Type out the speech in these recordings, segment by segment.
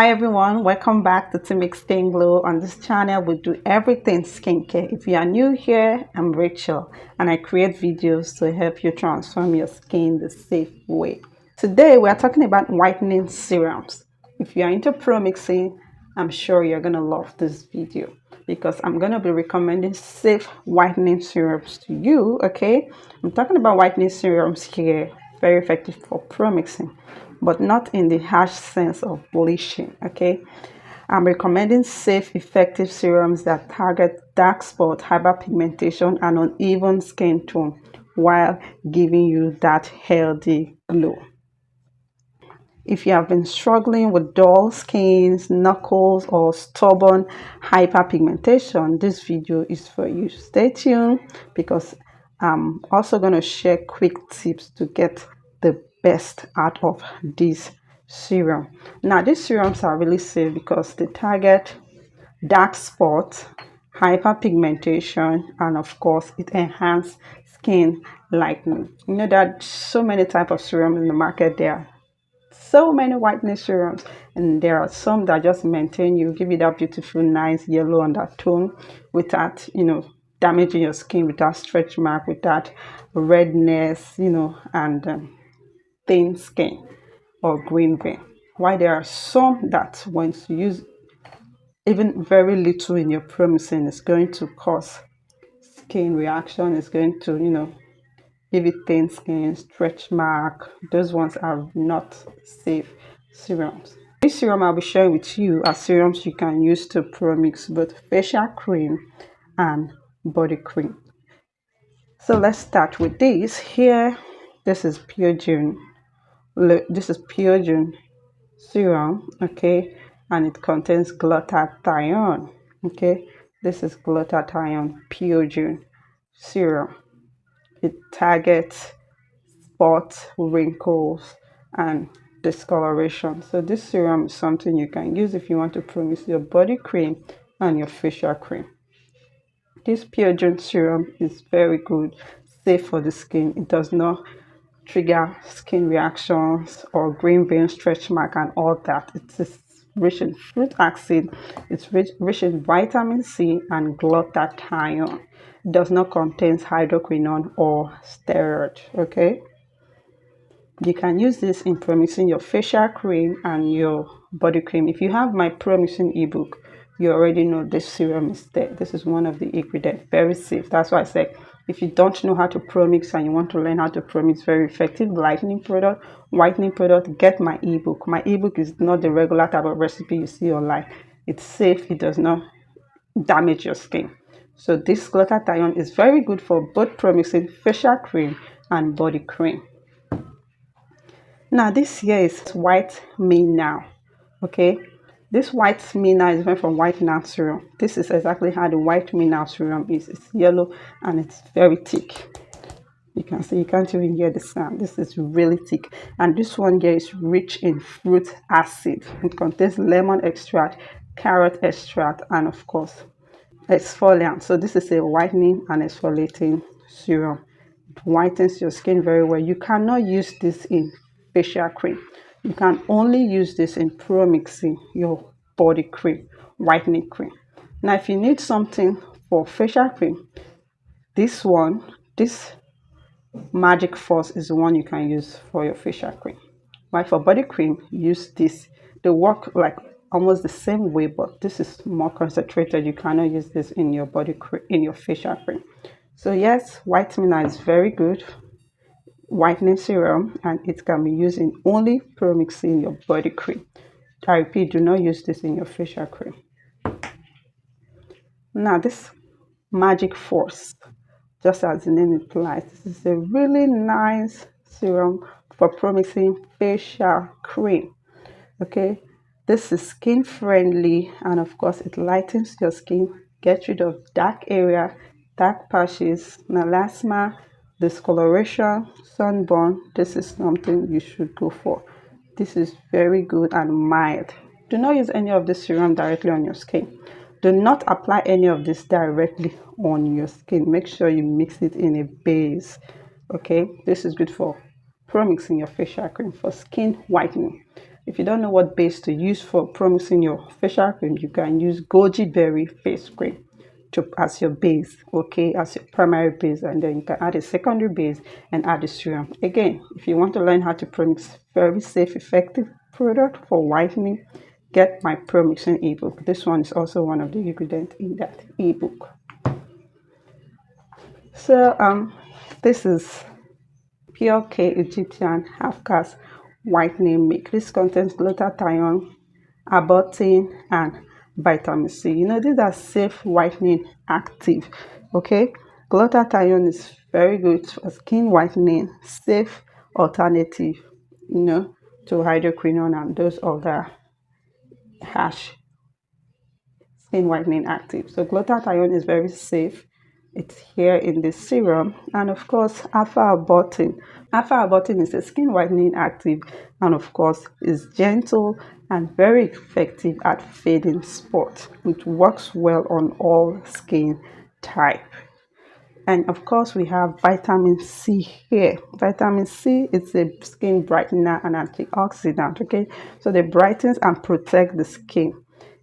Hi everyone, welcome back to Team Skin Glow. On this channel we do everything skincare. If you are new here, I'm Rachel and I create videos to help you transform your skin the safe way. Today we are talking about whitening serums. If you are into pro mixing, I'm sure you're gonna love this video because I'm gonna be recommending safe whitening serums to you. Okay, I'm talking about whitening serums here, very effective for pro mixing, but not in the harsh sense of bleaching. Okay, I'm recommending safe, effective serums that target dark spot, hyperpigmentation, and uneven skin tone while giving you that healthy glow. If you have been struggling with dull skins, knuckles, or stubborn hyperpigmentation, this video is for you. Stay tuned because I'm also going to share quick tips to get the best out of this serum. Now, these serums are really safe because they target dark spots, hyperpigmentation, and of course, it enhances skin lightening. You know that so many types of serums in the market there. So many whitening serums, and there are some that just maintain you, give you that beautiful nice yellow undertone without damaging your skin, without stretch mark, without redness, and thin skin or green vein. While there are some that once you use even very little in your pro-mixing, is going to cause skin reaction, is going to give it thin skin, stretch mark. Those ones are not safe serums. This serum I'll be sharing with you are serums you can use to pro-mix both facial cream and body cream. So let's start with this. Here, this is Pure June. This is Pure June serum, okay, and it contains glutathione. Okay, this is glutathione Pure June serum. It targets spots, wrinkles, and discoloration. So this serum is something you can use if you want to pro-mix your body cream and your facial cream. This Pure June serum is very good, safe for the skin. It does not trigger skin reactions or green vein, stretch mark, and all that. It is rich in fruit acid, it's rich in vitamin C and glutathione. It does not contain hydroquinone or steroid. Okay, you can use this in pro-mixing your facial cream and your body cream. If you have my pro-mixing ebook, you already know this serum is there. This is one of the ingredients, very safe. That's why I said if you don't know how to pro-mix and you want to learn how to pro-mix very effective whitening product, get my ebook. My ebook is not the regular type of recipe you see online. It's safe, it does not damage your skin. So this glutathione is very good for both pro-mixing facial cream and body cream. Now this here is White Me Now. Okay, this White Me Now is made from White Now serum. This is exactly how the White Me Now serum is. It's yellow and it's very thick. You can see, you can't even hear the sound. This is really thick, and this one here is rich in fruit acid. It contains lemon extract, carrot extract, and of course exfoliant. So this is a whitening and exfoliating serum. It whitens your skin very well. You cannot use this in facial cream. You can only use this in pro-mixing your body cream, whitening cream. Now if you need something for facial cream, this Magic Force is the one you can use for your facial cream. While for body cream, use this. They work like almost the same way, but this is more concentrated. You cannot use this in your body cream, in your facial cream. So yes, White Me Now is very good whitening serum, and it can be used in only pro-mixing your body cream. I repeat, do not use this in your facial cream. Now this Magic Force, just as the name implies, this is a really nice serum for pro-mixing facial cream. Okay, this is skin friendly, and of course it lightens your skin, gets rid of dark area, dark patches, melasma, discoloration, sunburn. This is something you should go for. This is very good and mild. Do not use any of this serum directly on your skin. Do not apply any of this directly on your skin. Make sure you mix it in a base. Okay, this is good for pro-mixing your facial cream for skin whitening. If you don't know what base to use for promising your facial cream, you can use goji berry face cream as your base, okay, as your primary base, and then you can add a secondary base and add the serum. Again, if you want to learn how to promise very safe, effective product for whitening, get my promising ebook. This one is also one of the ingredients in that ebook. So this is Pure K Egyptian half-cast whitening milk. This contains glutathione, arbutin, and vitamin C. You know, these are safe whitening active. Okay, glutathione is very good for skin whitening, safe alternative, you know, to hydroquinone and those other harsh skin whitening active. So glutathione is very safe. It's here in the serum, and of course alpha arbutin. Alpha arbutin is a skin whitening active, and of course is gentle and very effective at fading spots. It works well on all skin type. And of course, we have vitamin C here. Vitamin C is a skin brightener and antioxidant. Okay, so they brightens and protect the skin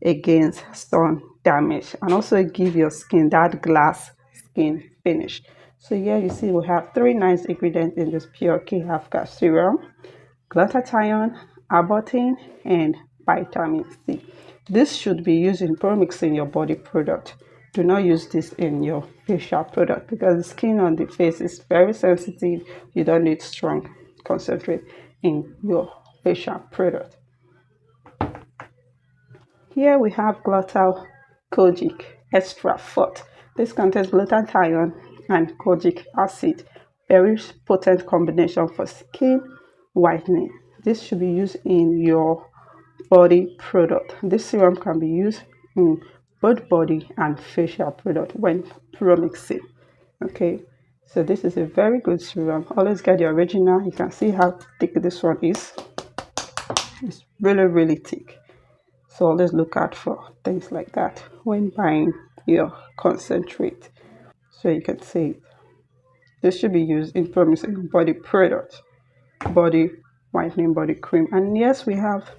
against sun damage, and also give your skin that glass skin finish. So here you see we have three nice ingredients in this Pure K half-cast serum: glutathione, arbutin, and vitamin C. This should be used in pro-mixing your body product. Do not use this in your facial product because the skin on the face is very sensitive. You don't need strong concentrate in your facial product. Here we have Gluta Kojic extra forte. This contains glutathione and kojic acid. Very potent combination for skin whitening. This should be used in your body product. This serum can be used in both body and facial product when pro-mixing. Okay, so this is a very good serum. Always get the original. You can see how thick this one is. It's really thick. So always look out for things like that when buying your concentrate. So you can see this should be used in promising body product, body whitening body cream. And yes, we have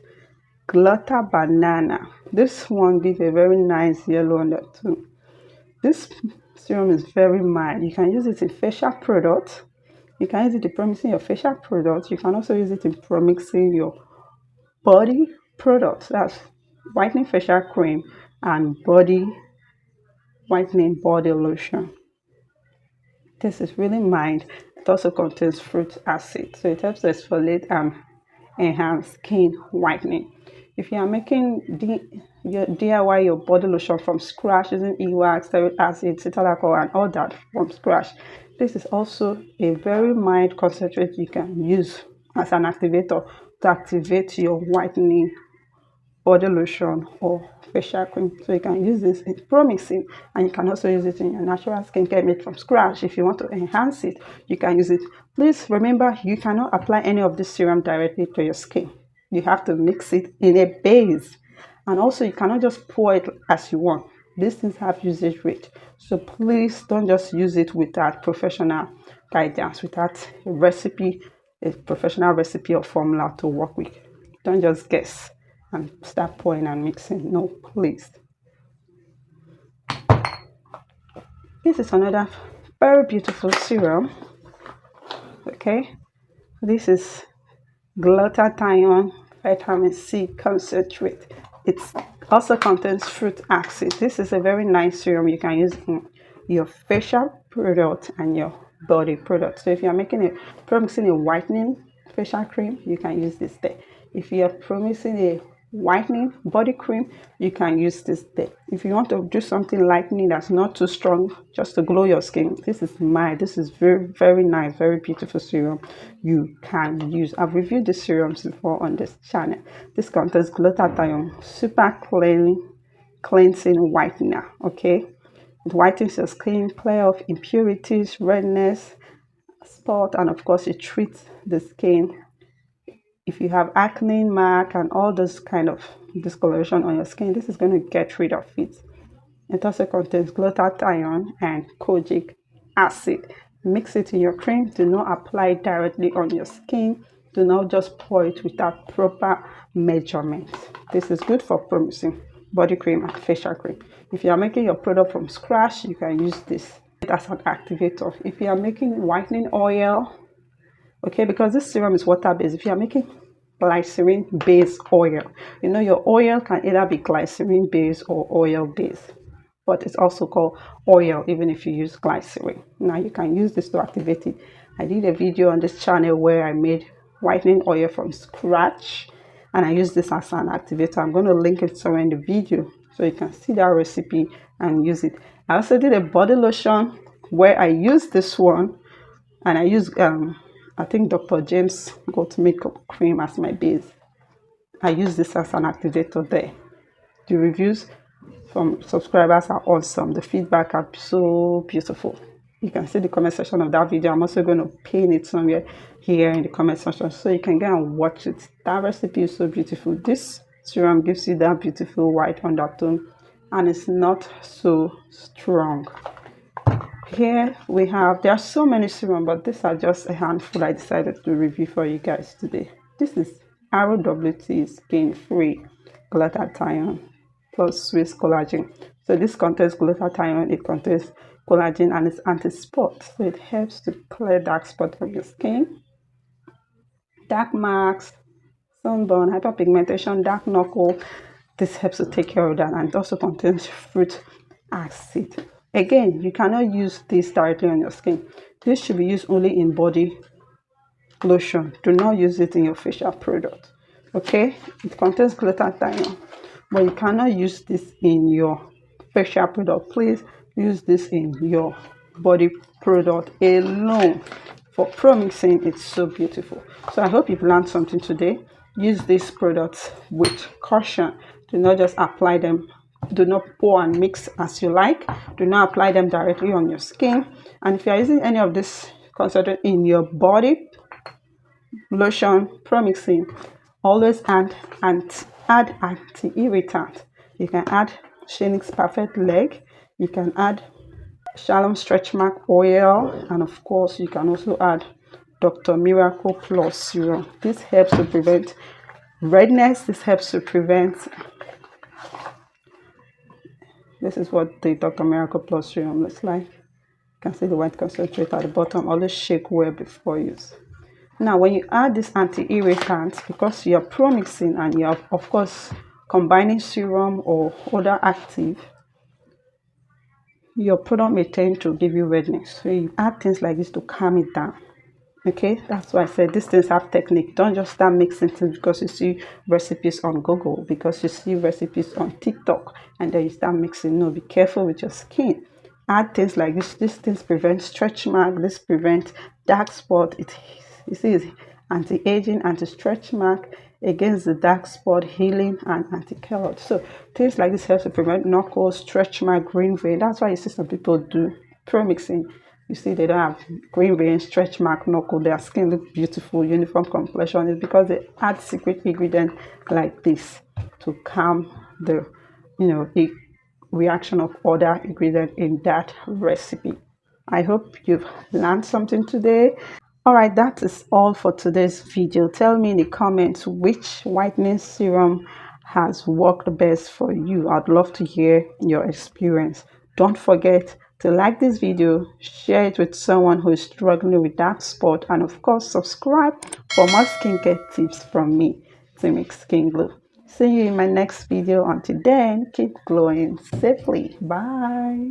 Gluta banana. This one gives a very nice yellow undertone. This serum is very mild. You can use it in facial product. You can use it in promising your facial product. You can also use it in promising your body product. That's whitening facial cream and body whitening body lotion. This is really mild. It also contains fruit acid, so it helps to exfoliate and enhance skin whitening. If you are making your DIY your body lotion from scratch using e-wax, stearic acid, cetyl alcohol, and all that from scratch, this is also a very mild concentrate you can use as an activator to activate your whitening body lotion or facial cream. So you can use this in pro-mixing, and you can also use it in your natural skincare made from scratch. If you want to enhance it, you can use it. Please remember, you cannot apply any of this serum directly to your skin. You have to mix it in a base, and also you cannot just pour it as you want. These things have usage rate, so please don't just use it without professional guidance, without a professional recipe or formula to work with. Don't just guess and start pouring and mixing. No, please. This is another very beautiful serum. Okay, this is glutathione vitamin C concentrate. It also contains fruit acid. This is a very nice serum you can use in your facial product and your body product. So if you are promising a whitening facial cream, you can use this there. If you are promising a whitening body cream, you can use this there. If you want to do something lightening that's not too strong, just to glow your skin, this is mild. This is very nice, very beautiful serum you can use. I've reviewed the serums before on this channel. This contains glutathione, super cleansing whitener. Okay, it whitens your skin, clear off impurities, redness, spot, and of course it treats the skin. If you have acne, mark, and all those kind of discoloration on your skin, this is going to get rid of it. It also contains glutathione and kojic acid. Mix it in your cream. Do not apply it directly on your skin. Do not just pour it without proper measurement. This is good for promising body cream and facial cream. If you are making your product from scratch, you can use this as an activator. If you are making whitening oil, okay, because this serum is water based, if you are making glycerin based oil, you know, your oil can either be glycerin based or oil based, but it's also called oil even if you use glycerin. Now you can use this to activate it. I did a video on this channel where I made whitening oil from scratch and I use this as an activator. I'm going to link it somewhere in the video so you can see that recipe and use it. I also did a body lotion where I used this one and I use I think Dr. James Goat Makeup Cream as my base. I use this as an activator there. The reviews from subscribers are awesome. The feedback are so beautiful. You can see the comment section of that video. I'm also going to pin it somewhere here in the comment section so you can go and watch it. That recipe is so beautiful. This serum gives you that beautiful white undertone and it's not so strong. Here we have, there are so many serum, but these are just a handful I decided to review for you guys today. This is ROWT Skin Free Glutathione plus Swiss Collagen. So this contains glutathione, it contains collagen, and it's anti-spot. So it helps to clear dark spots from your skin, dark marks, sunburn, hyperpigmentation, dark knuckle. This helps to take care of that, and it also contains fruit acid. Again, you cannot use this directly on your skin. This should be used only in body lotion. Do not use it in your facial product. Okay, it contains glutathione, but you cannot use this in your facial product. Please use this in your body product alone. For pro-mixing, it's so beautiful. So I hope you've learned something today. Use these products with caution. Do not just apply them. Do not pour and mix as you like. Do not apply them directly on your skin. And if you are using any of this concentrate in your body lotion pro-mixing, always add anti-irritant. You can add Sheenix Perfect Leg. You can add Shalom Stretch Mark Oil, and of course you can also add Dr. Miracle Plus Serum. This helps to prevent redness. This helps to prevent. This is what the Dr. Miracle Plus Serum looks like. You can see the white concentrate at the bottom. Always shake well before use. Now, when you add this anti-irritant, because you're pro-mixing and you're, of course, combining serum or other active, your product may tend to give you redness. So you add things like this to calm it down. Okay, that's why I said these things have technique. Don't just start mixing things because you see recipes on Google, because you see recipes on TikTok, and then you start mixing. No, be careful with your skin. Add things like this. These things prevent stretch mark. This prevent dark spot. You see, it's anti-aging, anti-stretch mark, against the dark spot, healing, and anti-keloid. So things like this helps to prevent knuckles, stretch mark, green vein. That's why you see some people do pro-mixing. You see they don't have green vein, stretch mark, knuckle. Their skin looks beautiful, uniform complexion. It's because they add secret ingredient like this to calm the, the reaction of other ingredient in that recipe. I hope you've learned something today. All right, that is all for today's video. Tell me in the comments which whitening serum has worked best for you. I'd love to hear your experience. Don't forget to like this video, share it with someone who is struggling with dark spot, and of course subscribe for more skincare tips from me to make skin glow. See you in my next video. Until then, keep glowing safely. Bye.